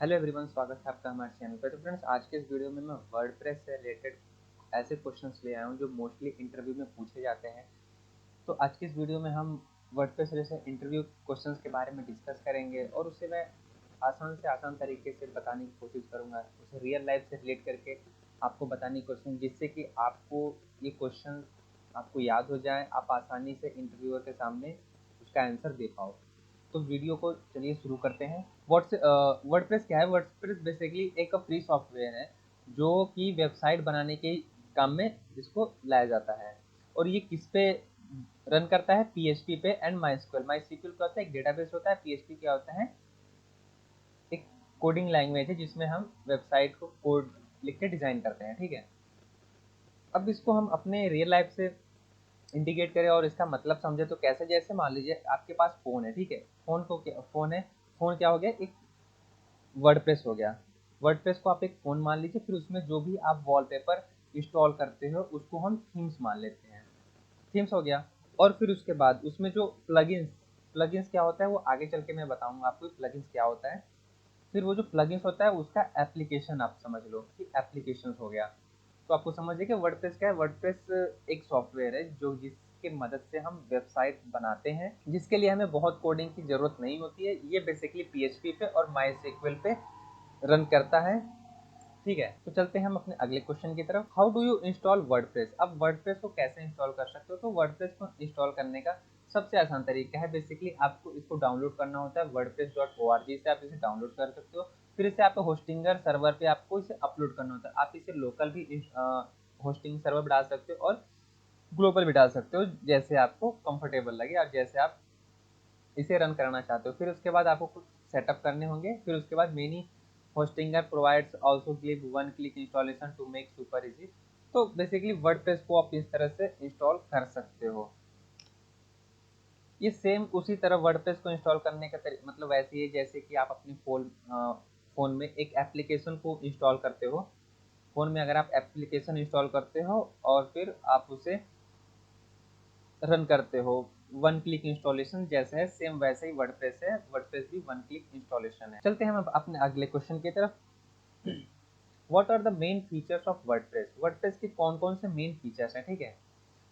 Hello everyone, स्वागत है आपका हमारे चैनल पर। तो फ्रेंड्स, आज के इस वीडियो में मैं वर्डप्रेस से रिलेटेड ऐसे क्वेश्चंस ले आया हूँ जो मोस्टली इंटरव्यू में पूछे जाते हैं। तो आज की इस वीडियो में हम वर्डप्रेस से इंटरव्यू क्वेश्चंस के बारे में डिस्कस करेंगे और उससे मैं आसान से आसान तरीके से बताने की कोशिश करूँगा, उसे रियल लाइफ से रिलेट करके आपको बताने की कोशिश, जिससे कि आपको ये क्वेश्चन आपको याद हो जाए, आप आसानी से इंटरव्यूअर के सामने उसका आंसर दे पाओ। तो वीडियो को चलिए शुरू करते हैं। वर्डप्रेस क्या है? वर्डप्रेस बेसिकली एक फ्री सॉफ्टवेयर है जो कि वेबसाइट बनाने के काम में इसको लाया जाता है। और ये किस पे रन करता है? पीएचपी पे एंड माइस्क्यूएल। माइस्क्यूएल क्या होता है? एक डेटाबेस होता है। पीएचपी क्या होता है? एक कोडिंग लैंग्वेज है जिसमें हम वेबसाइट को कोड लिख के डिजाइन करते हैं। ठीक है, अब इसको हम अपने रियल लाइफ से इंडिकेट करें और इसका मतलब समझे तो कैसे? जैसे मान लीजिए आपके पास फोन है। ठीक है, फोन है। फोन क्या हो गया? एक वर्डप्रेस हो गया। वर्डप्रेस को आप एक फ़ोन मान लीजिए, फिर उसमें जो भी आप वॉलपेपर इंस्टॉल करते हो उसको हम थीम्स मान लेते हैं। थीम्स हो गया। और फिर उसके बाद उसमें जो प्लगइन्स प्लगइन्स क्या होता है वो आगे चल के मैं बताऊंगा आपको प्लगइन्स क्या होता है। फिर वो जो प्लगइन्स होता है उसका एप्लीकेशन आप समझ लो कि एप्लीकेशन हो गया। तो आपको समझिए कि वर्डप्रेस क्या है। वर्डप्रेस एक सॉफ्टवेयर है जो जिसके मदद से हम वेबसाइट बनाते हैं, जिसके लिए हमें बहुत कोडिंग की जरूरत नहीं होती है। ये बेसिकली पीएचपी पे और माईएसक्यूएल पे रन करता है। ठीक है, तो चलते हैं हम अपने अगले क्वेश्चन की तरफ। How do you install WordPress? अब वर्डप्रेस को कैसे इंस्टॉल कर सकते हो? तो वर्डप्रेस को इंस्टॉल करने का सबसे आसान तरीका है, बेसिकली आपको इसको डाउनलोड करना होता है। wordpress.org से आप इसे डाउनलोड कर सकते हो। फिर इसे आपको होस्टिंगर सर्वर पे आपको इसे अपलोड करना होता है। आप इसे लोकल भी होस्टिंग सर्वर पर डाल सकते हो और ग्लोबल भी डाल सकते हो, जैसे आपको कंफर्टेबल लगे और जैसे आप इसे रन करना चाहते हो। फिर उसके बाद आपको कुछ सेटअप करने होंगे। फिर उसके बाद many Hostinger provides also give one click installation to make super easy. तो बेसिकली वर्डप्रेस को आप इस तरह से इंस्टॉल कर सकते हो। ये सेम उसी तरह वर्डप्रेस को इंस्टॉल करने का मतलब वैसे ही है जैसे कि आप अपने फोन में एक एप्लीकेशन को इंस्टॉल करते हो। फोन में अगर आप एप्लीकेशन इंस्टॉल करते हो और फिर आप उसे रन करते हो, वन क्लिक इंस्टॉलेशन जैसा है, सेम वैसे ही वर्डप्रेस है। वर्डप्रेस भी वन क्लिक इंस्टॉलेशन है। चलते हैं हम अपने अगले क्वेश्चन की तरफ। What are the main features of WordPress? WordPress के कौन कौन से मेन फीचर्स हैं? ठीक है,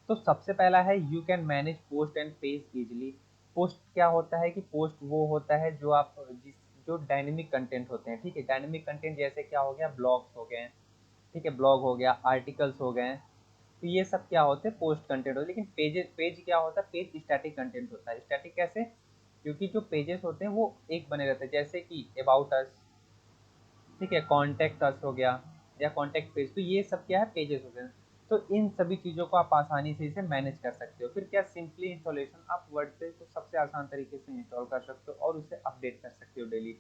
तो सबसे पहला है you can manage post and page easily. Post क्या होता है कि पोस्ट वो होता है जो आप जिस जो डायनेमिक कंटेंट होते हैं। ठीक है, डायनेमिक कंटेंट जैसे क्या हो गया? ब्लॉग्स हो गए। ठीक है, ब्लॉग हो गया, आर्टिकल्स हो गए। तो ये सब क्या होते हैं? पोस्ट कंटेंट होते हैं। लेकिन पेज क्या होता है? पेज स्टैटिक कंटेंट होता है। स्टैटिक कैसे? क्योंकि जो पेजेस होते हैं वो एक बने रहते हैं, जैसे कि अबाउट अस, ठीक है, कॉन्टैक्ट अस हो गया या कॉन्टैक्ट पेज। तो ये सब क्या है? पेजेस होते हैं। तो इन सभी चीज़ों को आप आसानी से इसे मैनेज कर सकते हो। फिर क्या? सिंपली इंस्टॉलेशन, आप वर्डप्रेस को सबसे आसान तरीके से इंस्टॉल कर सकते हो और उसे अपडेट कर सकते हो डेली।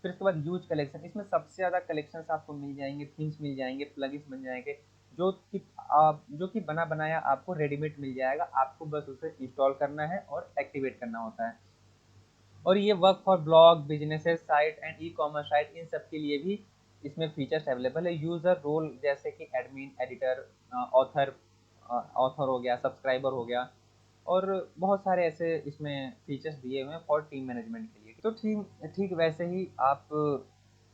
फिर उसके बाद यूज कलेक्शन, इसमें सबसे ज़्यादा कलेक्शंस आपको मिल जाएंगे, थीम्स मिल जाएंगे, प्लगइन्स मिल जाएंगे, जो कि बना बनाया आपको रेडीमेड मिल जाएगा। आपको बस उसे इंस्टॉल करना है और एक्टिवेट करना होता है। और ये work for blog, businesses site and e commerce site, इन सब के लिए भी इसमें फीचर्स अवेलेबल है। यूजर रोल जैसे कि एडमिन, एडिटर, ऑथर ऑथर हो गया, सब्सक्राइबर हो गया, और बहुत सारे ऐसे इसमें फीचर्स दिए हुए हैं फॉर टीम मैनेजमेंट के लिए। तो ठीक ठीक वैसे ही आप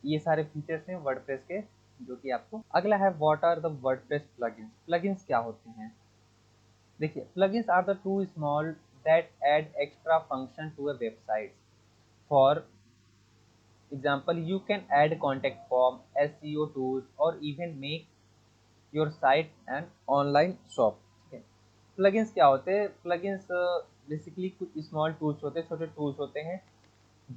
ये सारे फीचर्स हैं वर्डप्रेस के, जो कि आपको। अगला है what are the WordPress plugins? Plugins क्या होते हैं? देखिए, plugins are the too small that add extra function to a website. For example, you can add contact form, SEO tools, or even make your site an online shop. ठीक है, plugins क्या होते हैं? plugins basically कुछ small tools होते हैं, छोटे tools होते हैं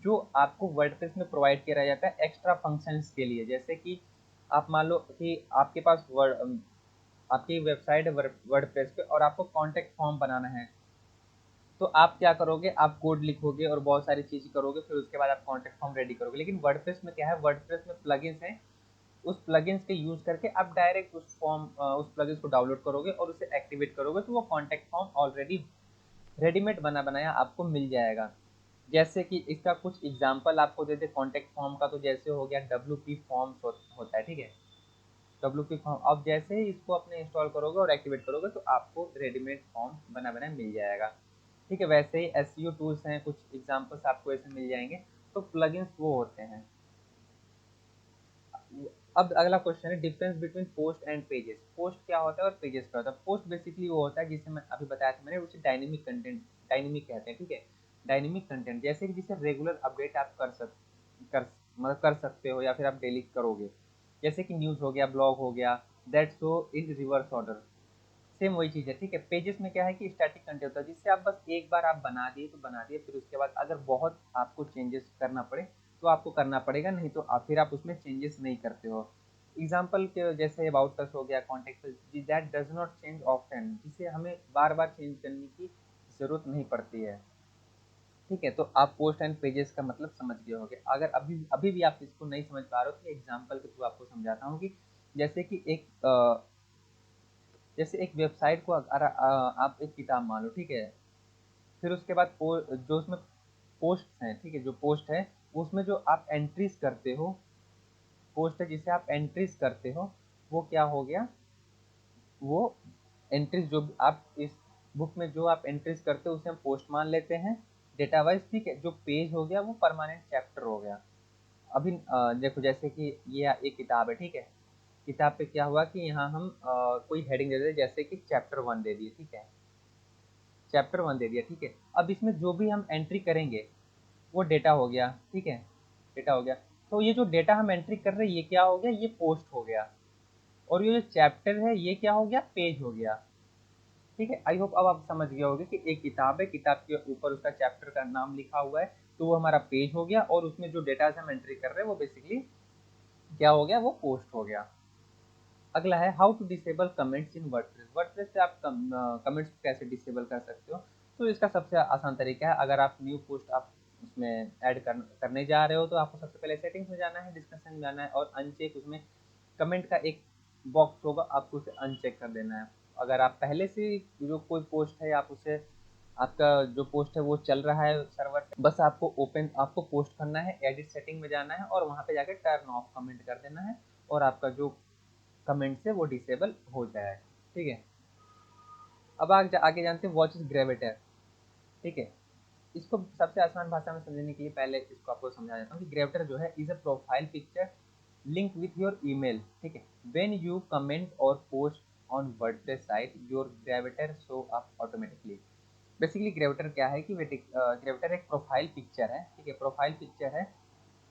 जो आपको वर्डप्रेस में प्रोवाइड किया जाता है एक्स्ट्रा फंक्शंस के लिए। जैसे कि आप मान लो कि आपके पास आपकी वेबसाइट है वर्डप्रेस पे और आपको कॉन्टैक्ट फॉर्म बनाना है। तो आप क्या करोगे? आप कोड लिखोगे और बहुत सारी चीज़ करोगे, फिर उसके बाद आप कॉन्टैक्ट फॉर्म रेडी करोगे। लेकिन वर्डप्रेस में क्या है? वर्डप्रेस में प्लगइन्स हैं। उस प्लगइन्स के यूज करके आप डायरेक्ट उस प्लगइन्स को डाउनलोड करोगे और उसे एक्टिवेट करोगे, तो वो कॉन्टैक्ट फॉर्म ऑलरेडी रेडीमेड बना बनाया आपको मिल जाएगा। जैसे कि इसका कुछ एग्जांपल आपको दे दे कॉन्टैक्ट फॉर्म का, तो जैसे हो गया WP फॉर्म्स होता है। ठीक है, WP फॉर्म आप जैसे ही इसको अपने इंस्टॉल करोगे और एक्टिवेट करोगे तो आपको रेडीमेड फॉर्म बना बना मिल जाएगा। ठीक है, वैसे ही एसईओ टूल्स हैं, कुछ एग्जांपल्स आपको ऐसे मिल जाएंगे। तो प्लगइन्स वो होते हैं। अब अगला क्वेश्चन है difference between post and pages. Post क्या होता है और पेजेस क्या होता है? पोस्ट बेसिकली वो होता है जिसे मैं अभी बताया था मैंने, उसे डायनेमिक कंटेंट डायनेमिक कहते हैं, ठीक है। डायनेमिक कंटेंट जैसे कि जिसे रेगुलर अपडेट आप कर सकते हो या फिर आप डेली करोगे, जैसे कि न्यूज़ हो गया, ब्लॉग हो गया, that show in reverse order. Same वही चीज़ है, ठीक है। पेजेस में क्या है कि स्टैटिक कंटेंट होता है, जिससे आप बस एक बार आप बना दिए तो बना दिए, फिर उसके बाद अगर बहुत आपको चेंजेस करना पड़े तो आपको करना पड़ेगा, नहीं तो आप फिर आप उसमें चेंजेस नहीं करते हो। एग्जाम्पल के जैसे अबाउट अस हो गया, contact that does not change often, जिसे हमें बार बार चेंज करने की ज़रूरत नहीं पड़ती है, ठीक है। तो आप पोस्ट एंड पेजेस का मतलब समझ गए होंगे। अगर अभी अभी भी आप इसको नहीं समझ पा रहे हो तो एग्जाम्पल के थ्रू आपको समझाता हूँ कि जैसे कि जैसे एक वेबसाइट को अगर आप एक किताब मान लो, ठीक है। फिर उसके बाद जो उसमें पोस्ट हैं, ठीक है, जो पोस्ट है उसमें जो आप एंट्रीज करते हो, पोस्ट है जिसे आप एंट्रीज करते हो, वो क्या हो गया, वो एंट्रीज जो आप इस बुक में जो आप एंट्रीज करते हो उसे हम पोस्ट मान लेते हैं डेटा वाइज, ठीक है। जो पेज हो गया वो परमानेंट चैप्टर हो गया। अभी देखो जैसे कि ये एक किताब है, ठीक है। किताब पे क्या हुआ कि यहाँ हम कोई हेडिंग दे देते, जैसे कि चैप्टर 1 दे दिए, ठीक है। चैप्टर 1 दे दिया, ठीक है। अब इसमें जो भी हम एंट्री करेंगे वो डेटा हो गया, ठीक है। डेटा हो गया। तो ये जो डेटा हम एंट्री कर रहे हैं ये क्या हो गया, ये पोस्ट हो गया। और ये जो चैप्टर है ये क्या हो गया, पेज हो गया, ठीक है। आई होप अब आप समझ गए होंगे कि एक किताब है, किताब के ऊपर उसका चैप्टर का नाम लिखा हुआ है, तो वो हमारा पेज हो गया, और उसमें जो डेटा हम एंट्री कर रहे हैं वो बेसिकली क्या हो गया, वो पोस्ट हो गया। अगला है how to disable comments in WordPress. WordPress से आप कमेंट्स को कैसे डिसेबल कर सकते हो? तो इसका सबसे आसान तरीका है, अगर आप न्यू पोस्ट आप उसमें ऐड करने जा रहे हो तो आपको सबसे पहले सेटिंग्स में जाना है, डिस्कशन में जाना है, और अनचेक उसमें कमेंट का एक बॉक्स होगा, आपको उसे अनचेक कर देना है। अगर आप पहले से जो कोई पोस्ट है आप उसे, आपका जो पोस्ट है वो चल रहा है सर्वर पे, बस आपको पोस्ट करना है, एडिट सेटिंग में जाना है और वहाँ पे जाकर टर्न ऑफ कमेंट कर देना है, और आपका जो कमेंट से वो डिसेबल हो जाए, ठीक है। अब आगे जानते हैं व्हाट इज ग्रेविटर, ठीक है। इसको सबसे आसान भाषा में समझने के लिए पहले इसको आपको समझा देता हूँ कि ग्रेविटर जो है is a profile picture link with your email, ठीक है। When you comment or post on WordPress site your Gravatar show up automatically. Basically Gravatar क्या है कि ग्रेविटर एक प्रोफाइल पिक्चर है, ठीक है। प्रोफाइल पिक्चर है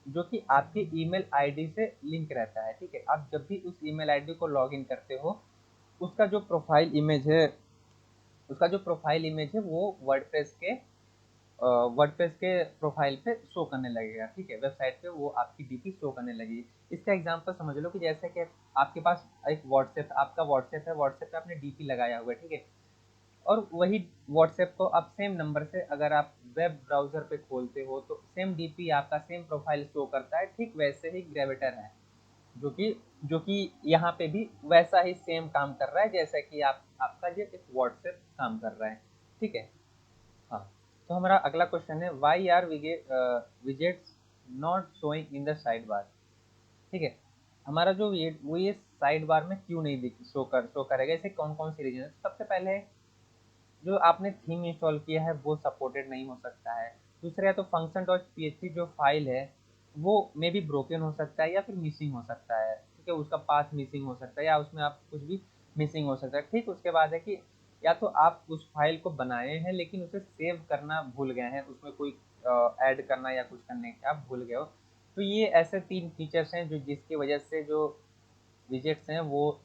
जो कि आपके ईमेल आईडी से लिंक रहता है, ठीक है। आप जब भी उस ईमेल आईडी को लॉगिन करते हो उसका जो प्रोफाइल इमेज है, वो वर्डप्रेस के प्रोफाइल पे शो करने लगेगा, ठीक है। वेबसाइट पे वो आपकी डीपी शो करने लगेगी। इसका एग्जांपल समझ लो कि जैसे कि आपके पास एक आपका व्हाट्सएप है, व्हाट्सएप पे आपने डीपी लगाया हुआ है, ठीक है। और वही व्हाट्सएप को आप सेम नंबर से अगर आप वेब ब्राउजर पे खोलते हो तो सेम डीपी आपका सेम प्रोफाइल शो करता है, ठीक वैसे ही ग्रेविटर है, जो कि यहाँ पे भी वैसा ही सेम काम कर रहा है जैसा कि आपका ये एक व्हाट्सएप काम कर रहा है, ठीक है। हाँ। तो हमारा अगला क्वेश्चन है why are widgets not showing in the sidebar, ठीक है। हमारा जो ये साइड बार में क्यों नहीं दिख शो करेगा, इसे कौन कौन सी रीजन है? सबसे पहले जो आपने थीम इंस्टॉल किया है वो सपोर्टेड नहीं हो सकता है। दूसरा, या तो फंक्शन डॉट php जो फाइल है वो मे बी ब्रोकन हो सकता है या फिर मिसिंग हो सकता है, ठीक है। उसका पाथ मिसिंग हो सकता है या उसमें आप कुछ भी मिसिंग हो सकता है, ठीक। उसके बाद है कि या तो आप उस फाइल को बनाए हैं लेकिन उसे सेव करना भूल गए हैं, उसमें कोई ऐड करना या कुछ करने का आप भूल गए हो। तो ये ऐसे 3 फीचर्स हैं जो जिसकी वजह से जो विजेट्स हैं वो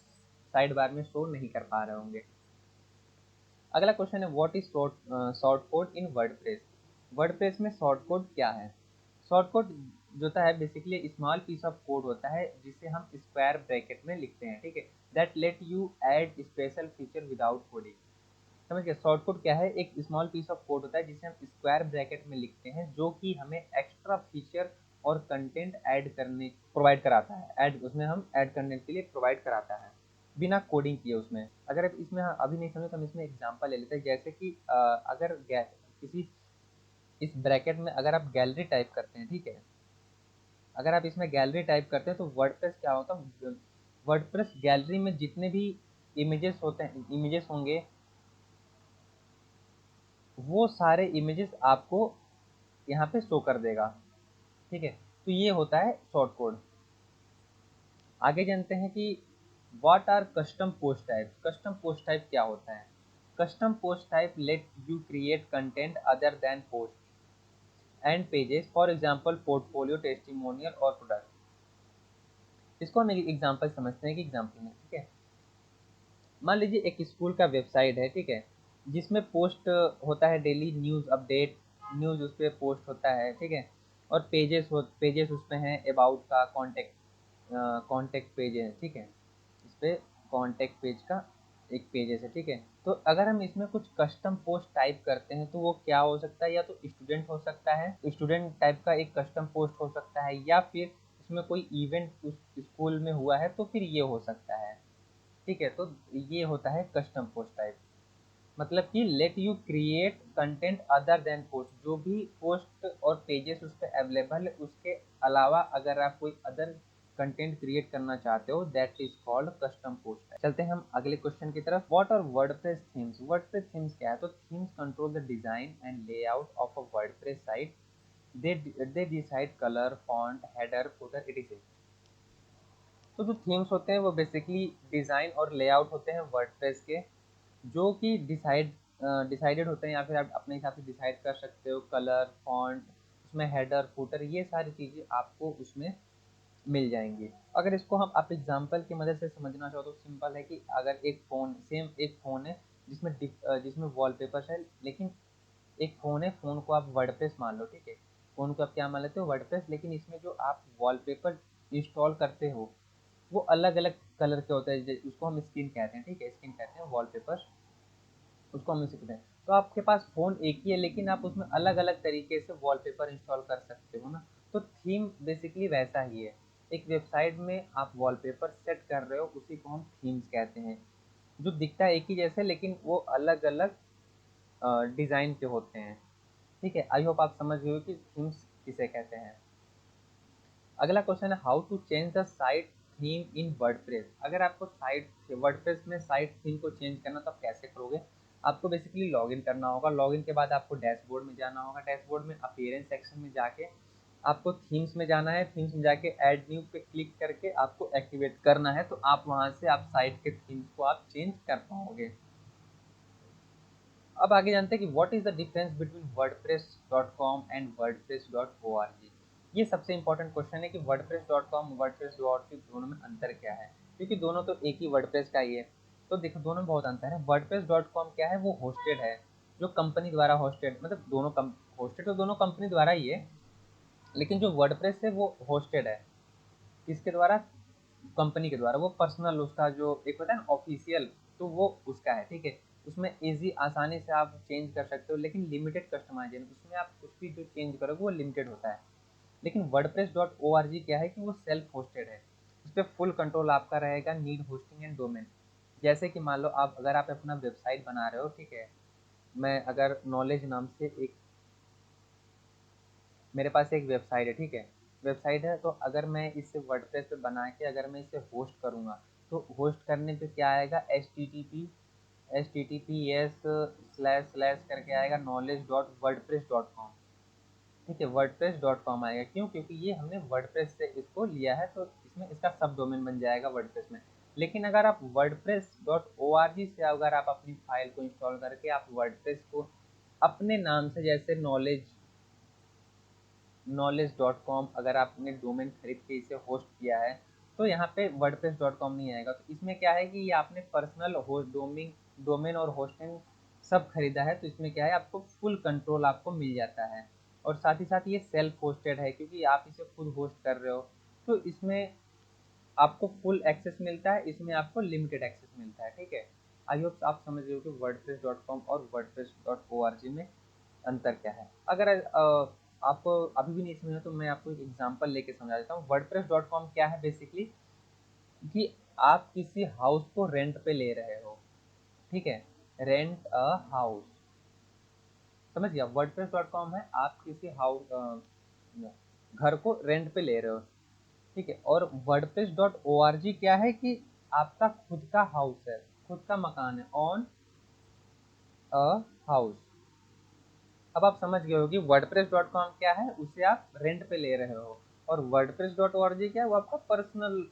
साइड बार में शो नहीं कर पा रहे होंगे। अगला क्वेश्चन है what is short code in WordPress. WordPress में शॉर्ट कोड क्या है? शॉर्ट कोड जो होता है basically small piece of code होता है जिसे हम स्क्वायर ब्रैकेट में लिखते हैं, ठीक है। That let you add special feature without coding. समझ गए? शॉर्ट कोड क्या है? एक स्मॉल पीस ऑफ कोड होता है जिसे हम स्क्वायर ब्रैकेट में लिखते हैं जो कि हमें एक्स्ट्रा फीचर और कंटेंट ऐड करने प्रोवाइड कराता है, ऐड उसमें हम ऐड करने के लिए प्रोवाइड कराता है बिना कोडिंग किए उसमें। अगर आप इसमें अभी नहीं समझे तो हम इसमें एग्जांपल ले लेते हैं, जैसे कि अगर किसी इस ब्रैकेट में अगर आप गैलरी टाइप करते हैं, ठीक है। अगर आप इसमें गैलरी टाइप करते हैं तो वर्डप्रेस क्या होता है, वर्डप्रेस गैलरी में जितने भी इमेजेस होंगे वो सारे इमेजेस आपको यहाँ पे शो कर देगा, ठीक है। तो ये होता है शॉर्ट कोड। आगे जानते हैं कि what are custom post type. Custom post type क्या होता है? Custom post type let you create content other than post and pages, for example portfolio, testimonial और प्रोडक्ट। इसको हम एक एग्जांपल समझते हैं कि एग्जांपल में, ठीक है। मान लीजिए एक स्कूल का वेबसाइट है, ठीक है, जिसमें पोस्ट होता है डेली न्यूज़ अपडेट, न्यूज़ उस पर पोस्ट होता है, ठीक है। और पेजेस उसमें हैं अबाउट का, कॉन्टेक्ट पेज है, ठीक है। इस पर कॉन्टेक्ट पेज का एक पेजेस है, ठीक है। तो अगर हम इसमें कुछ कस्टम पोस्ट टाइप करते हैं तो वो क्या हो सकता है? या तो स्टूडेंट हो सकता है, स्टूडेंट टाइप का एक कस्टम पोस्ट हो सकता है, या फिर इसमें कोई इवेंट उस स्कूल में हुआ है तो फिर ये हो सकता है, ठीक है। तो ये होता है कस्टम पोस्ट टाइप। मतलब कि late you create content other than post, जो भी पोस्ट और पेजेस उस पर अवेलेबल है उसके अलावा अगर आप कोई अदर कंटेंट क्रिएट करना चाहते हो, that is called custom post type. चलते हैं हम अगले क्वेश्चन की तरफ। What are WordPress themes? WordPress themes क्या है? तो themes control the design and layout of a WordPress site. They decide colour, font, header, footer, it. तो जो थीम्स होते हैं वो बेसिकली डिज़ाइन और लेआउट होते हैं वर्डप्रेस के, जो कि डिसाइडेड होते हैं, या फिर आप अपने हिसाब से डिसाइड कर सकते हो। कलर, फॉन्ट, उसमें हेडर, फुटर, ये सारी चीज़ें आपको उसमें मिल जाएंगी। अगर इसको हम आप एग्जांपल की मदद से समझना चाहो तो सिंपल है कि अगर एक फ़ोन है जिसमें वॉलपेपर्स है, लेकिन एक फ़ोन है, फ़ोन को आप वर्डप्रेस मान लो, ठीक है। फ़ोन को आप क्या मान लेते हो? वर्डप्रेस। लेकिन इसमें जो आप वॉलपेपर इंस्टॉल करते हो वो अलग अलग कलर के होते हैं, उसको हम स्किन कहते हैं, ठीक है। स्किन कहते हैं वॉलपेपर, उसको हम सीखते हैं। तो आपके पास फ़ोन एक ही है लेकिन आप उसमें अलग अलग तरीके से वॉलपेपर इंस्टॉल कर सकते हो ना। तो थीम बेसिकली वैसा ही है। एक वेबसाइट में आप वॉलपेपर सेट कर रहे हो, उसी को हम थीम्स कहते हैं। जो दिखता है एक ही जैसे लेकिन वो अलग अलग डिज़ाइन के होते हैं, ठीक है। आई होप आप समझ गए हो कि थीम्स किसे कहते हैं। अगला क्वेश्चन है how to change the site theme in WordPress. अगर आपको साइट वर्डप्रेस में साइट थीम को चेंज करना तो आप कैसे करोगे? आपको बेसिकली लॉगिन करना होगा। लॉगिन के बाद आपको डैशबोर्ड में जाना होगा। डैशबोर्ड में अपीयरेंस सेक्शन में जाके आपको थीम्स में जाना है। थीम्स में जाके ऐड न्यू पे क्लिक करके आपको एक्टिवेट करना है, तो आप वहाँ से आप साइट के थीम्स को आप चेंज कर पाओगे। अब आगे जानते हैं कि what is the difference between WordPress dot com and WordPress dot org. ये सबसे इंपॉर्टेंट क्वेश्चन है कि वर्डप्रेस.com वर्डप्रेस.org दोनों में अंतर क्या है, क्योंकि दोनों तो एक ही वर्डप्रेस का ही है। तो देखो दोनों में बहुत अंतर है। वर्डप्रेस.com क्या है? वो होस्टेड है, जो कंपनी द्वारा होस्टेड, मतलब होस्टेड तो दोनों कंपनी द्वारा ही है, लेकिन जो वर्डप्रेस है वो होस्टेड है किसके द्वारा? कंपनी के द्वारा। वो पर्सनल उसका जो एक होता है ना ऑफिशियल, तो वो उसका है, ठीक है। उसमें इजी आसानी से आप चेंज कर सकते हो, लेकिन लिमिटेड कस्टमाइजेशन, उसमें आप कुछ भी जो चेंज करोगे वो लिमिटेड होता है। लेकिन वर्डप्रेस.org क्या है कि वो सेल्फ होस्टेड है। उस पर फुल कंट्रोल आपका रहेगा, नीड होस्टिंग एंड डोमेन। जैसे कि मान लो अगर आप अपना वेबसाइट बना रहे हो, ठीक है। मैं अगर नॉलेज नाम से एक मेरे पास एक वेबसाइट है, ठीक है। वेबसाइट है, तो अगर मैं इसे वर्डप्रेस पे बना के अगर मैं इसे होस्ट करूँगा, तो होस्ट करने पे क्या आएगा? https// करके आएगा knowledge.wordpress.com, ठीक है। wordpress.com आएगा। क्यों? क्योंकि ये हमने वर्डप्रेस से इसको लिया है, तो इसमें इसका सब डोमेन बन जाएगा वर्डप्रेस में। लेकिन अगर आप वर्डप्रेस.org से अगर आप अपनी फाइल को इंस्टॉल करके आप वर्डप्रेस को अपने नाम से, जैसे knowledge.com अगर आपने डोमेन खरीद के इसे होस्ट किया है, तो यहाँ पे वर्डप्रेस.com नहीं आएगा। तो इसमें क्या है कि ये आपने पर्सनल होस्ट डोमेन और होस्टिंग सब खरीदा है, तो इसमें क्या है आपको फुल कंट्रोल आपको मिल जाता है। और साथ ही साथ ये सेल्फ होस्टेड है, क्योंकि आप इसे खुद होस्ट कर रहे हो, तो इसमें आपको फुल एक्सेस मिलता है, इसमें आपको लिमिटेड एक्सेस मिलता है, ठीक है। आई होप आप समझ रहे हो कि वर्डप्रेस.com और वर्डप्रेस.org में अंतर क्या है। अगर आपको अभी भी नहीं समझा तो मैं आपको एक एग्जांपल लेके समझा देता हूँ। वर्डप्रेस.com क्या है बेसिकली कि आप किसी हाउस को रेंट पे ले रहे हो, ठीक है। रेंट अ हाउस, समझ गया? वर्डप्रेस.com है आप किसी हाउस घर को रेंट पे ले रहे हो, ठीक है। और वर्डप्रेस.org क्या है कि आपका खुद का हाउस है, खुद का मकान है, ऑन अ हाउस। अब आप समझ गए हो कि वर्डप्रेस.com क्या है, उसे आप रेंट पे ले रहे हो, और वर्डप्रेस.org क्या है, वो आपका पर्सनल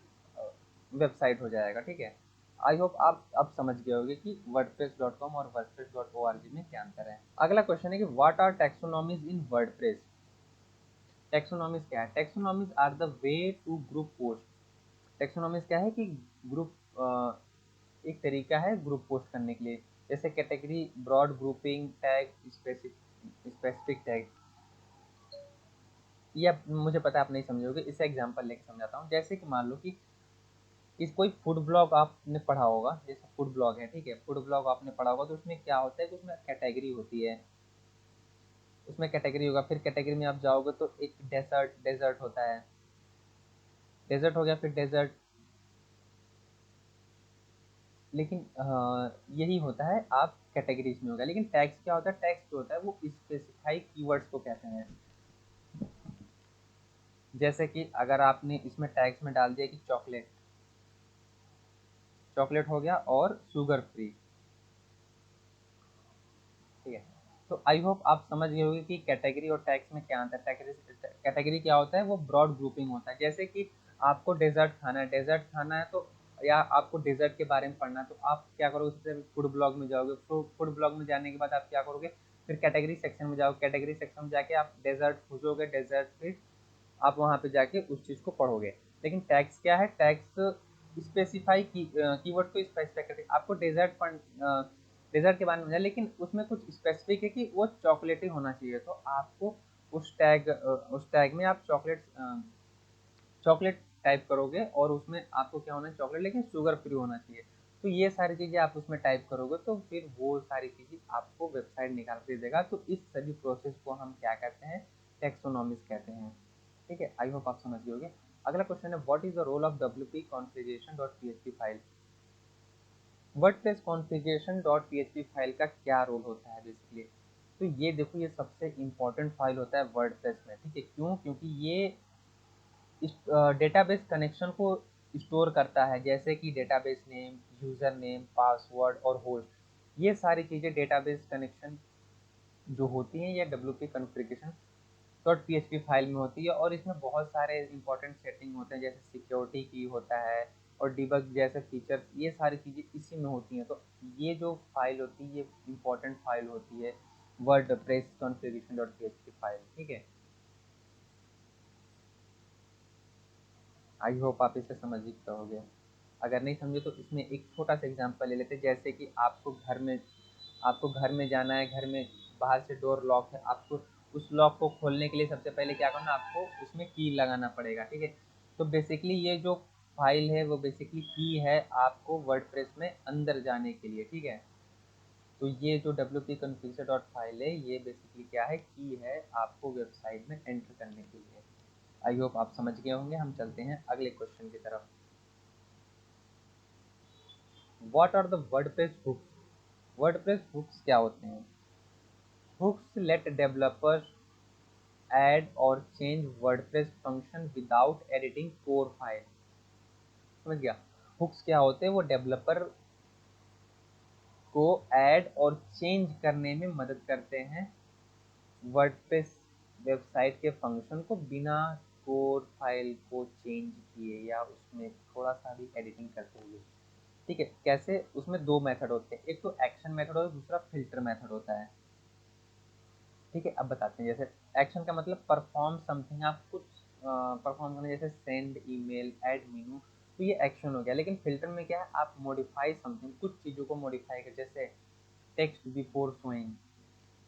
वेबसाइट हो जाएगा। ठीक है, आई होप आप अब समझ गए होंगे कि wordpress.com और wordpress.org में क्या अंतर है। अगला क्वेश्चन है कि what are taxonomies in WordPress. Taxonomies क्या है? Taxonomies are the way to group post. Taxonomies क्या है कि ग्रुप एक तरीका है ग्रुप पोस्ट करने के लिए, जैसे category, broad grouping, tag, specific tag. ये मुझे पता है आप नहीं समझोगे, इससे एग्जांपल लेके समझाता हूँ। जैसे कि मान लो कि इस कोई फूड ब्लॉग आपने पढ़ा होगा, जैसे फूड ब्लॉग है, ठीक है, फूड ब्लॉग आपने पढ़ा होगा, तो उसमें क्या होता है कि उसमें कैटेगरी होती है, उसमें कैटेगरी होगा, फिर कैटेगरी में आप जाओगे तो एक डेजर्ट होता है, डेजर्ट हो गया, फिर डेजर्ट। लेकिन यही होता है आप कैटेगरीज में होगा। लेकिन टैग्स क्या होता है? टैग्स जो होता है वो स्पेसिफाई कीवर्ड्स को कहते हैं। जैसे कि अगर आपने इसमें टैग्स में डाल दिया कि चॉकलेट, चॉकलेट हो गया और शुगर फ्री, ठीक है। तो आई होप आप समझ गए होंगे कि कैटेगरी और टैग्स में क्या अंतर है। कैटेगरी क्या होता है? वो ब्रॉड ग्रुपिंग होता है। जैसे कि आपको डेजर्ट खाना है, डेजर्ट खाना है तो, या आपको डेजर्ट के बारे में पढ़ना है, तो आप क्या करोगे? सबसे पहले फूड ब्लॉग में जाओगे, फूड ब्लॉग में जाने के बाद आप क्या करोगे? फिर कैटेगरी सेक्शन में जाओगे, कैटेगरी सेक्शन में जाके आप डेजर्ट खोजोगे, डेजर्ट, फिर आप वहाँ पे जाके उस चीज़ को पढ़ोगे। लेकिन टैग्स क्या है? टैग्स स्पेसिफाई कीवर्ड को स्पेसिफाई करते हैं। आपको डेजर्ट पढ़ डेजर्ट के बारे में है, लेकिन उसमें कुछ स्पेसिफिक है कि वो चॉकलेट ही होना चाहिए, तो आपको उस टैग में आप चॉकलेट टाइप करोगे और उसमें आपको क्या होना है? चॉकलेट, लेकिन शुगर फ्री होना चाहिए। तो ये सारी चीज़ें आप उसमें टाइप करोगे तो फिर वो सारी चीज़ें आपको वेबसाइट निकाल के देगा। तो इस सभी प्रोसेस को हम क्या कहते हैं? टैक्सोनॉमिस कहते हैं। ठीक है, आई होप आप समझ गए होंगे। अगला क्वेश्चन है, what is the role of wp configuration.php file. WordPress configuration.php file का क्या रोल होता है बेसिकली? तो ये देखो, ये सबसे इम्पोर्टेंट फाइल होता है वर्डप्रेस में। ठीक है, क्यों? क्योंकि ये इस डेटाबेस कनेक्शन को स्टोर करता है, जैसे कि database name, user name, password और होस्ट। ये सारी चीज़ें डेटाबेस कनेक्शन जो होती हैं, ये wp configuration dot P file में होती है। और इसमें बहुत सारे इंपॉर्टेंट सेटिंग होते हैं, जैसे सिक्योरिटी की होता है और डिबग जैसे फीचर्स, ये सारी चीज़ें इसी में होती हैं। तो ये जो फाइल होती है, ये इंपॉर्टेंट फाइल होती है WordPress configuration dot P file. ठीक है, आई होप आप इसे समझ ही रहोगे। अगर नहीं समझे तो इसमें एक छोटा सा एग्जांपल ले लेते हैं। जैसे कि आपको घर में जाना है, घर में बाहर से डोर लॉक है, आपको उस लॉक को खोलने के लिए सबसे पहले क्या करना? आपको उसमें की लगाना पड़ेगा। ठीक है, तो बेसिकली ये जो फाइल है वो बेसिकली की है आपको वर्डप्रेस में अंदर जाने के लिए। ठीक है, तो ये जो wp configure डॉट फाइल है, ये बेसिकली क्या है? की है आपको वेबसाइट में एंटर करने के लिए। आई होप आप समझ गए होंगे। हम चलते हैं अगले क्वेश्चन की तरफ। What are the WordPress hooks. WordPress hooks क्या होते हैं? हुक्स लेट डेवलपर्स ऐड और change WordPress function without editing core file. समझ गया? हुक्स क्या होते हैं? वो डेवलपर को ऐड और चेंज करने में मदद करते हैं वर्डप्रेस वेबसाइट के फंक्शन को, बिना कोर फाइल को चेंज किए या उसमें थोड़ा सा भी एडिटिंग करते हुए। ठीक है, कैसे? उसमें दो मेथड होते हैं, एक तो एक्शन मेथड और दूसरा फिल्टर मेथड होता है। ठीक है, अब बताते हैं। जैसे एक्शन का मतलब परफॉर्म समथिंग, आप कुछ परफॉर्म करना, जैसे सेंड ईमेल, ऐड मेनू, तो ये एक्शन हो गया। लेकिन फिल्टर में क्या है? आप मॉडिफाई समथिंग, कुछ चीज़ों को मॉडिफाई कर, जैसे टेक्स्ट बिफोर शोइंग।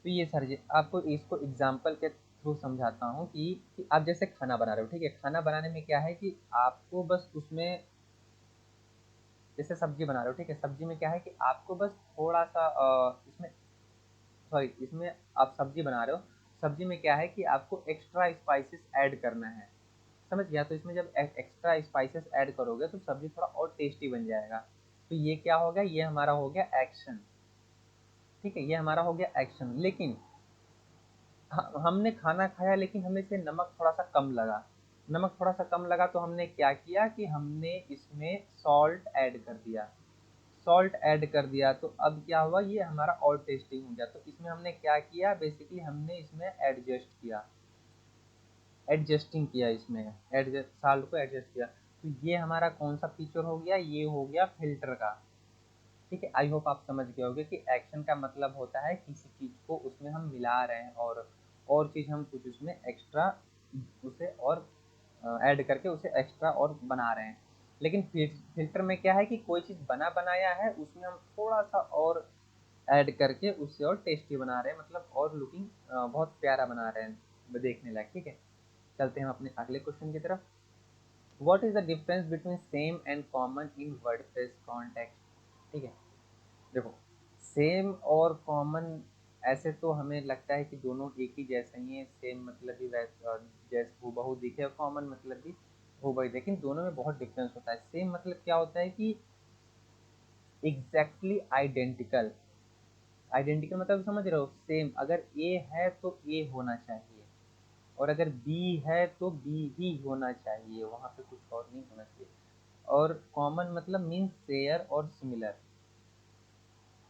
तो ये सारी चीज आपको इसको एग्जाम्पल के थ्रू समझाता हूँ कि आप जैसे खाना बना रहे हो। ठीक है, खाना बनाने में क्या है कि आपको बस उसमें, जैसे सब्जी बना रहे हो, ठीक है, सब्जी में क्या है कि आपको बस थोड़ा सा इसमें, सॉरी, इसमें आप सब्जी बना रहे हो, सब्जी में क्या है कि आपको एक्स्ट्रा स्पाइसेस ऐड करना है। समझ गया? तो इसमें जब एक्स्ट्रा स्पाइसेस ऐड करोगे तो सब्जी थोड़ा और टेस्टी बन जाएगा। तो ये क्या हो गया? ये हमारा हो गया एक्शन। ठीक है, ये हमारा हो गया एक्शन। लेकिन हमने खाना खाया, लेकिन हमें से नमक थोड़ा सा कम लगा। नमक थोड़ा सा कम लगा तो हमने क्या किया कि हमने इसमें सॉल्ट ऐड कर दिया। सॉल्ट ऐड कर दिया तो अब क्या हुआ? ये हमारा और टेस्टिंग हो गया। तो इसमें हमने क्या किया? बेसिकली हमने इसमें एडजस्ट किया, एडजस्टिंग किया, इसमें एडजस्ट साल्ट को एडजस्ट किया। तो ये हमारा कौन सा फीचर हो गया, ये हो गया फिल्टर का। ठीक है, आई होप आप समझ गए होंगे कि एक्शन का मतलब होता है किसी चीज़ को उसमें हम मिला रहे हैं और चीज़ हम कुछ उसमें एक्स्ट्रा उसे और ऐड करके उसे एक्स्ट्रा और बना रहे हैं। लेकिन फिल्टर में क्या है कि कोई चीज़ बना बनाया है उसमें हम थोड़ा सा और ऐड करके उससे और टेस्टी बना रहे हैं, मतलब और लुकिंग बहुत प्यारा बना रहे हैं देखने लायक। ठीक है, चलते हैं अपने अगले क्वेश्चन की तरफ। What is the difference between same and common in WordPress context. ठीक है, देखो सेम और कॉमन ऐसे तो हमें लगता है कि दोनों एक ही जैसे ही हैं, सेम मतलब भी वैसा जैसे हूबहू दिखे, और कॉमन मतलब भी हूबहू, लेकिन दोनों में बहुत डिफरेंस होता है। सेम मतलब क्या होता है कि एग्जैक्टली आइडेंटिकल। आइडेंटिकल मतलब समझ रहे हो, सेम, अगर ए है तो ए होना चाहिए, और अगर बी है तो बी ही होना चाहिए, वहाँ पे कुछ और नहीं होना चाहिए। और कॉमन मतलब मीन्स शेयर और सिमिलर,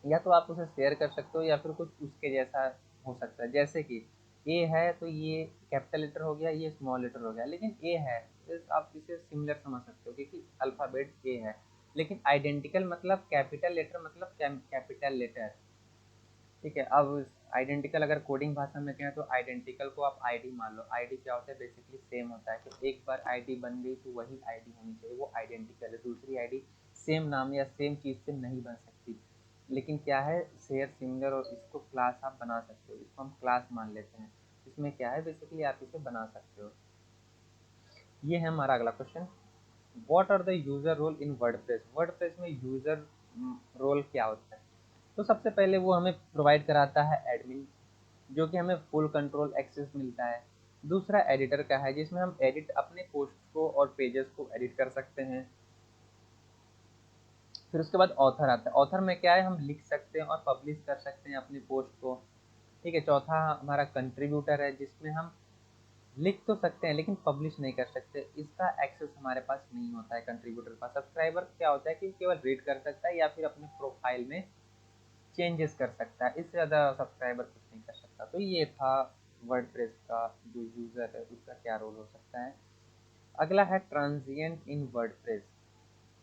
या तो आप उसे शेयर कर सकते हो या फिर कुछ उसके जैसा हो सकता है। जैसे कि ए है तो ये कैपिटल लेटर हो गया, ये स्मॉल लेटर हो गया, लेकिन ए है तो आप इसे सिमिलर समझ सकते हो क्योंकि अल्फ़ाबेट ए है। लेकिन आइडेंटिकल मतलब कैपिटल लेटर मतलब कैपिटल लेटर। ठीक है, अब आइडेंटिकल अगर कोडिंग भाषा में कहें तो आइडेंटिकल को आप आईडी मान लो। आईडी क्या होता है, बेसिकली सेम होता है कि एक बार आईडी बन गई तो वही आईडी होनी चाहिए, वो आइडेंटिकल है। दूसरी आईडी सेम नाम या सेम चीज़ से नहीं बन सकती। लेकिन क्या है, शेयर, सिमिलर, और इसको क्लास आप बना सकते हो, इसको हम क्लास मान लेते हैं। इसमें क्या है, बेसिकली आप इसे बना सकते हो। ये है हमारा अगला question. What are the user role in WordPress. WordPress में यूजर रोल क्या होता है। तो सबसे पहले वो हमें प्रोवाइड कराता है एडमिन, जो कि हमें फुल कंट्रोल एक्सेस मिलता है। दूसरा एडिटर का है, जिसमें हम एडिट अपने पोस्ट को और पेजेस को एडिट कर सकते हैं। फिर उसके बाद ऑथर आता है। ऑथर में क्या है, हम लिख सकते हैं और पब्लिश कर सकते हैं अपनी पोस्ट को। ठीक है, चौथा हमारा कंट्रीब्यूटर है, जिसमें हम लिख तो सकते हैं लेकिन पब्लिश नहीं कर सकते, इसका एक्सेस हमारे पास नहीं होता है कंट्रीब्यूटर का। सब्सक्राइबर क्या होता है कि केवल रीड कर सकता है या फिर अपने प्रोफाइल में चेंजेस कर सकता है, इससे ज़्यादा सब्सक्राइबर कुछ नहीं कर सकता। तो ये था वर्डप्रेस का जो यूज़र है उसका क्या रोल हो सकता है। अगला है ट्रांजिएंट इन वर्डप्रेस।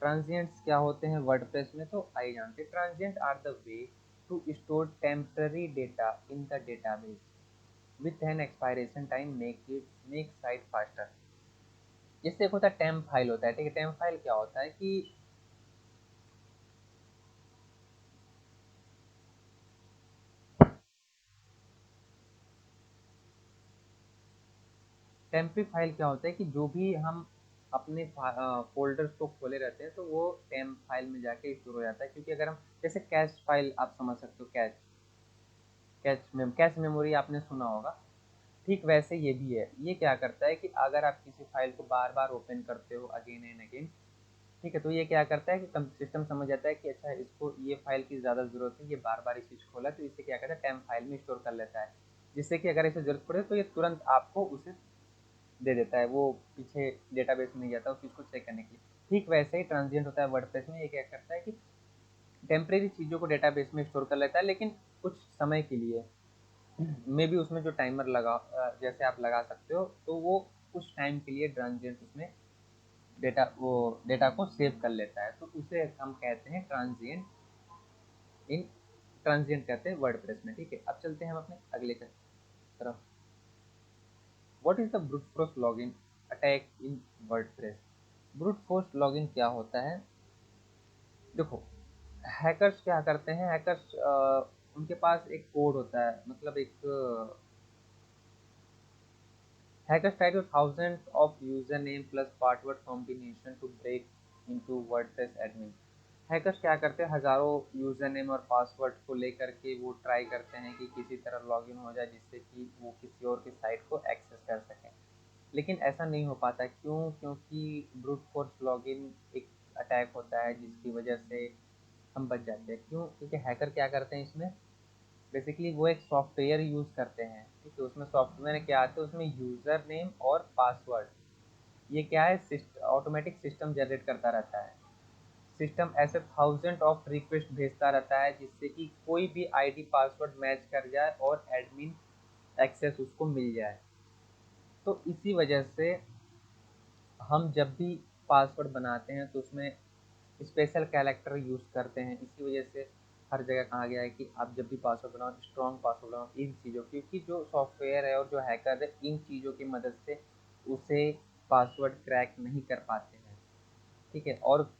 ट्रांजिएंट्स क्या होते हैं वर्डप्रेस में, तो आइए जानते हैं। Transient are the way to store temporary data in the database with an expiration time make site faster. जैसे एक होता है टेम्प फाइल होता है। ठीक है, टेम्प फाइल क्या होता है कि टेम्पी फाइल क्या होता है कि जो भी हम अपने फोल्डर्स को खोले रहते हैं तो वो टेम्प फाइल में जाके स्टोर हो जाता है। क्योंकि अगर हम जैसे कैश फाइल आप समझ सकते हो, कैश मेमोरी आपने सुना होगा, ठीक वैसे ये भी है। ये क्या करता है कि अगर आप किसी फाइल को बार बार ओपन करते हो अगेन एंड अगेन, ठीक है, तो ये क्या करता है कि सिस्टम समझ जाता है कि अच्छा इसको ये फाइल की ज़्यादा ज़रूरत है, ये बार बार इस चीज़ खोला, तो इसे क्या करता है टेम्प फाइल में स्टोर कर लेता है, जिससे कि अगर इसे ज़रूरत पड़े तो ये तुरंत आपको उसे दे देता है, वो पीछे डेटाबेस में नहीं जाता उस चीज़ को चेक करने के लिए। ठीक वैसे ही ट्रांजिएंट होता है वर्डप्रेस में। ये क्या करता है कि टेम्परेरी चीज़ों को डेटाबेस में स्टोर कर लेता है, लेकिन कुछ समय के लिए। मे भी उसमें जो टाइमर लगा जैसे आप लगा सकते हो, तो वो कुछ टाइम के लिए ट्रांजिएंट उसमें डेटा को सेव कर लेता है, तो उसे हम कहते हैं इन ट्रांजिएंट कहते हैं वर्डप्रेस में। ठीक है, अब चलते हैं हम अपने अगले तरफ। What is the brute force login attack in WordPress. Brute force login क्या होता है, देखो हैकर्स क्या करते हैं, हैकर्स उनके पास एक कोड होता है, मतलब एक hackers try to thousands of username plus password combination to break into WordPress admin। Hackers क्या करते हैं, हजारों यूजर नेम और पासवर्ड को लेकर के वो ट्राई करते हैं कि किसी तरह लॉगिन हो जाए, जिससे कि वो किसी और की साइट को एक्सेस कर सकें। लेकिन ऐसा नहीं हो पाता, क्यों, क्योंकि ब्रूट फोर्स लॉगिन एक अटैक होता है जिसकी वजह से हम बच जाते हैं। क्यों, क्योंकि हैकर क्या करते हैं इसमें, बेसिकली वो एक सॉफ्टवेयर यूज़ करते हैं। ठीक है, उसमें सॉफ्टवेयर क्या आते हैं, उसमें यूज़र नेम और पासवर्ड, ये क्या है, ऑटोमेटिक सिस्टम जनरेट करता रहता है। सिस्टम ऐसे थाउजेंड ऑफ रिक्वेस्ट भेजता रहता है, जिससे कि कोई भी आईडी पासवर्ड मैच कर जाए और एडमिन एक्सेस उसको मिल जाए। तो इसी वजह से हम जब भी पासवर्ड बनाते हैं तो उसमें स्पेशल कैरेक्टर यूज़ करते हैं। इसी वजह से हर जगह कहा गया है कि आप जब भी पासवर्ड बनाओ स्ट्रॉन्ग पासवर्ड बनाओ इन चीज़ों, क्योंकि जो सॉफ्टवेयर है और जो हैकर है इन चीज़ों की मदद से उसे पासवर्ड क्रैक नहीं कर पाते हैं। ठीक है। और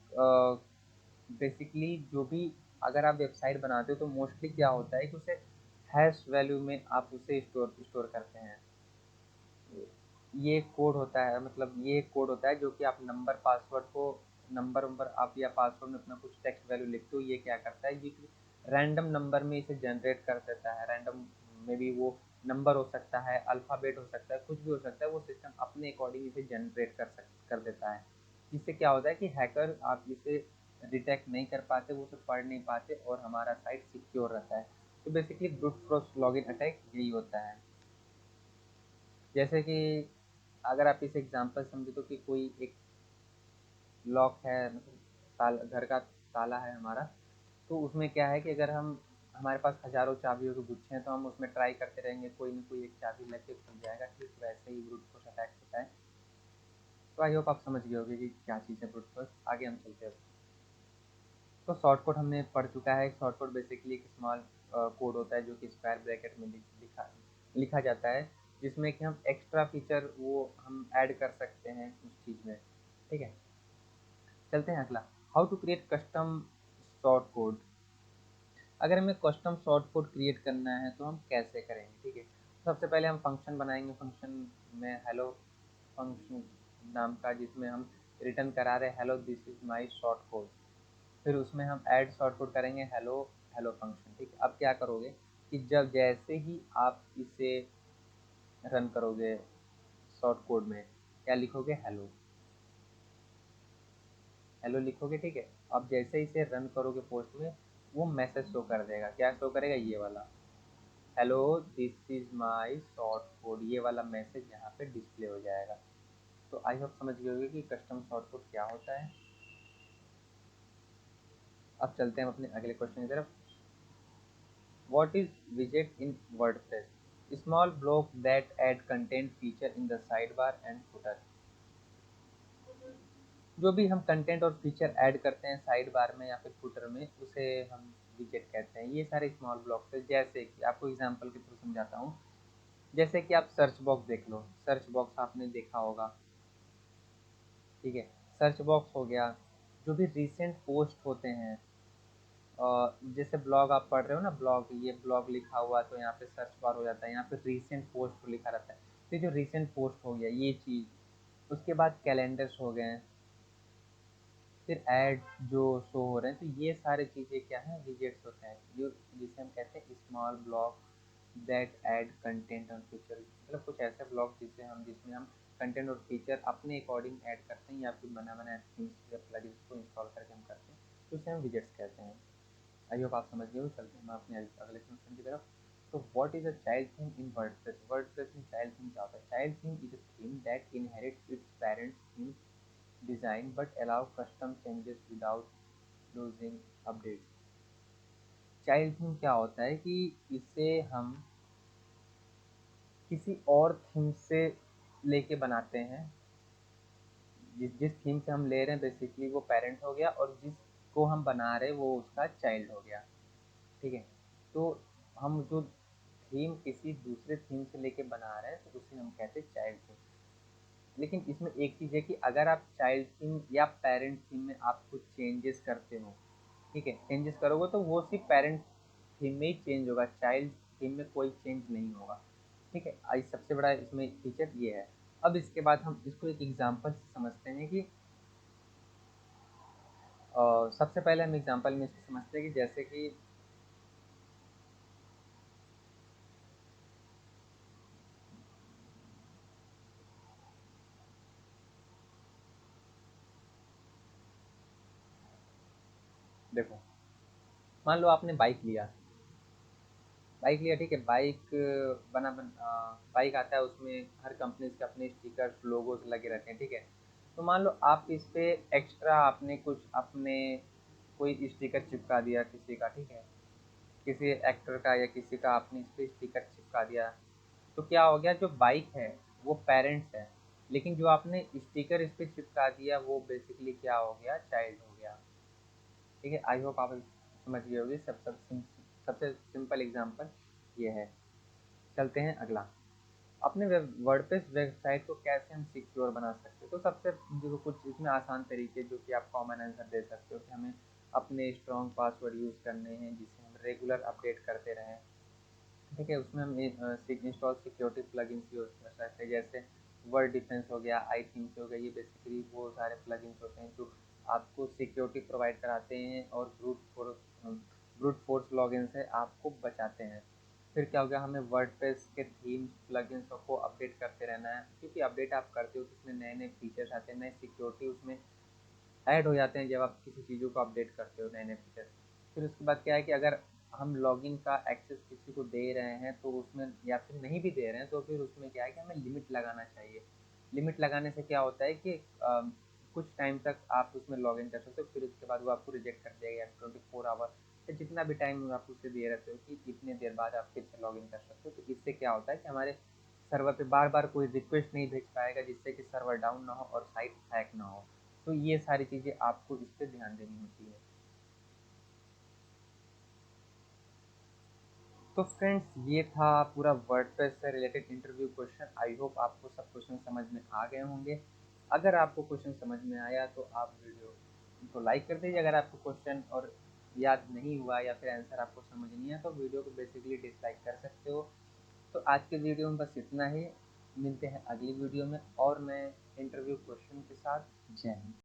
बेसिकली जो भी अगर आप वेबसाइट बनाते हो तो मोस्टली क्या होता है कि उसे हैश वैल्यू में आप उसे स्टोर करते हैं। ये कोड होता है, मतलब ये कोड होता है जो कि आप नंबर पासवर्ड को नंबर वंबर आप या पासवर्ड में अपना कुछ टेक्स्ट वैल्यू लिखते हो, ये क्या करता है ये रैंडम नंबर में इसे जनरेट कर देता है। रैंडम में भी वो नंबर हो सकता है, अल्फ़ाबेट हो सकता है, कुछ भी हो सकता है, वो सिस्टम अपने अकॉर्डिंग इसे जनरेट कर देता है। जिससे क्या होता है कि हैकर आप इसे डिटेक्ट नहीं कर पाते, वो उसे पढ़ नहीं पाते और हमारा साइट सिक्योर रहता है। तो basically brute force login attack यही होता है। जैसे कि अगर आप इस एग्जांपल समझो तो कि कोई एक लॉक है, मतलब घर का ताला है हमारा, तो उसमें क्या है कि अगर हम हमारे पास हज़ारों चाबियों के गुच्छे हैं तो हम उसमें ट्राई करते रहेंगे, कोई ना कोई एक चाबी लग के खुल जाएगा। ठीक वैसे ही ब्रूट फोर्स अटैक होता है। तो आई होप आप समझ गए होंगे कि क्या चीज़ है ब्रूट फोर्स। आगे हम चलते हैं। तो शॉर्ट कोड हमने पढ़ चुका है। शॉर्ट कोड बेसिकली एक स्मॉल कोड होता है जो कि स्क्वायर ब्रैकेट में लिखा जाता है, जिसमें कि हम एक्स्ट्रा फीचर वो हम ऐड कर सकते हैं उस चीज़ में। ठीक है। चलते हैं अगला, how to create custom short code. अगर हमें कस्टम शॉर्ट कोड क्रिएट करना है तो हम कैसे करेंगे। ठीक है। सबसे पहले हम फंक्शन बनाएंगे। फंक्शन में हेलो फंक्शन नाम का, जिसमें हम रिटर्न करा रहे hello this is my short code. फिर उसमें हम ऐड शॉर्ट कोड करेंगे हेलो हेलो फंक्शन। ठीक है। अब क्या करोगे कि जब जैसे ही आप इसे रन करोगे शॉर्ट कोड में क्या लिखोगे, हेलो हेलो लिखोगे। ठीक है। अब जैसे इसे रन करोगे पोस्ट में वो मैसेज शो कर देगा। क्या शो करेगा, ये वाला hello this is my short code, ये वाला मैसेज यहाँ पे डिस्प्ले हो जाएगा। तो आई होप समझ गए होगे कि कस्टम शॉर्ट कोड क्या होता है। अब चलते हैं हम अपने अगले क्वेश्चन की तरफ। व्हाट इज विजेट in WordPress, small block that add content feature in the sidebar and footer. जो भी हम कंटेंट और फीचर ऐड करते हैं साइड बार में या फिर फुटर में उसे हम विजेट कहते हैं। ये सारे स्मॉल ब्लॉक्स है। जैसे कि आपको एग्जांपल के थ्रू समझाता हूँ। जैसे कि आप सर्च बॉक्स देख लो, सर्च बॉक्स आपने देखा होगा। ठीक है। सर्च बॉक्स हो गया, जो भी रिसेंट पोस्ट होते हैं, जैसे ब्लॉग आप पढ़ रहे हो ना, ब्लॉग, ये ब्लॉग लिखा हुआ तो यहाँ पे सर्च बार हो जाता है, यहाँ पे रिसेंट पोस्ट लिखा रहता है। तो जो रिसेंट पोस्ट हो गया ये चीज़, उसके बाद कैलेंडर्स हो गए, फिर ऐड जो शो हो रहे हैं, तो ये सारी चीज़ें क्या हैं, विजेट्स होते हैं, जो जिसे हम कहते हैं small block that add content और फीचर। मतलब कुछ ऐसे ब्लॉग जिसमें हम कंटेंट और फीचर अपने अकॉर्डिंग ऐड करते हैं या फिर बना बनाया थीम्स या प्लगइन्स को इंस्टॉल करके हम करते हैं, तो उसे हम विजेट्स कहते हैं। आई होप आप समझ गए हो। चलते हैं हम अपने अगले क्वेश्चन की तरफ। तो what is a child theme in WordPress. WordPress में चाइल्ड थीम क्या होता है। Child theme is a theme that inherits its parents theme design but allow custom changes without losing updates। Child theme क्या होता है कि इसे हम किसी और थीम से लेके बनाते हैं। जिस जिस थीम से हम ले रहे हैं बेसिकली वो पेरेंट हो गया और जिसको हम बना रहे हैं वो उसका चाइल्ड हो गया। ठीक है। तो हम जो थीम किसी दूसरे थीम से लेके बना रहे हैं तो उसे हम कहते हैं चाइल्ड थीम। लेकिन इसमें एक चीज़ है कि अगर आप चाइल्ड थीम या पेरेंट थीम में आप कुछ चेंजेस करते हो, ठीक है, चेंजेस करोगे तो वो सिर्फ पेरेंट थीम में ही चेंज होगा, चाइल्ड थीम में कोई चेंज नहीं होगा। ठीक है। आज सबसे बड़ा इसमें फीचर ये है। अब इसके बाद हम इसको एक एग्जांपल से समझते हैं कि सबसे पहले हम एग्जांपल में इसको समझते हैं कि जैसे कि देखो, मान लो आपने बाइक लिया। ठीक है। बाइक आता है, उसमें हर कंपनी के अपने स्टिकर्स लोगोज लगे रहते हैं। ठीक है। तो मान लो आप इस पे एक्स्ट्रा आपने कुछ अपने कोई स्टिकर चिपका दिया किसी का। ठीक है। किसी एक्टर का या किसी का आपने इस पे स्टिकर चिपका दिया, तो क्या हो गया, जो बाइक है वो पेरेंट्स है। लेकिन जो आपने स्टिकर इस पे चिपका दिया वो बेसिकली क्या हो गया, चाइल्ड हो गया। ठीक है, आई होप आप समझ गए होंगे। सबसे सिंपल एग्जांपल ये है। चलते हैं अगला। अपने वर्डप्रेस वेबसाइट को कैसे हम सिक्योर बना सकते हैं। तो सबसे जो कुछ इसमें आसान तरीके जो कि आप कॉमन आंसर दे सकते हो कि हमें अपने स्ट्रॉन्ग पासवर्ड यूज़ करने हैं जिसे हम रेगुलर अपडेट करते रहें। ठीक है, उसमें हम इंस्टॉल सिक्योरिटी प्लगइन्स यूज़ कर सकते हैं, जैसे वर्ड डिफेंस हो गया, आई थीम्स हो गया। ये बेसिकली वो सारे प्लगइन्स होते हैं जो आपको सिक्योरिटी प्रोवाइड कराते हैं और ब्रूट फोर्स लॉगिन से आपको बचाते हैं। फिर क्या हो गया, हमें वर्डप्रेस के थीम्स प्लगइन्स को अपडेट करते रहना है, क्योंकि अपडेट आप करते हो तो उसमें नए नए फीचर्स आते हैं, नए सिक्योरिटी उसमें ऐड हो जाते हैं जब आप किसी चीज़ों को अपडेट करते हो, नए नए फीचर। फिर उसके बाद क्या है कि अगर हम लॉगिन का एक्सेस किसी को दे रहे हैं तो उसमें, या फिर नहीं भी दे रहे हैं तो फिर उसमें क्या है कि हमें लिमिट लगाना चाहिए। लिमिट लगाने से क्या होता है कि कुछ टाइम तक आप उसमें लॉगिन कर सकते हो, फिर उसके बाद वो आपको रिजेक्ट कर देगा 24 आवर, या जितना भी टाइम आप उसे दे रहते हो कि इतने देर बाद आप फिर से लॉगिन कर सकते हो। तो इससे क्या होता है कि हमारे सर्वर पे बार बार कोई रिक्वेस्ट नहीं भेज पाएगा जिससे कि सर्वर डाउन ना हो और साइट हैक ना हो। तो ये सारी चीज़ें आपको इस पे ध्यान देनी होती है। तो फ्रेंड्स, ये था पूरा वर्डप्रेस से related interview question. I hope आपको सब क्वेश्चन समझ में आ गए होंगे। अगर आपको क्वेश्चन समझ में आया तो आप वीडियो को लाइक कर दीजिए। अगर आपको क्वेश्चन और याद नहीं हुआ या फिर आंसर आपको समझ नहीं आया तो वीडियो को बेसिकली डिसलाइक कर सकते हो। तो आज के वीडियो में बस इतना ही। मिलते हैं अगली वीडियो में और नए इंटरव्यू क्वेश्चन के साथ। जय हिंद।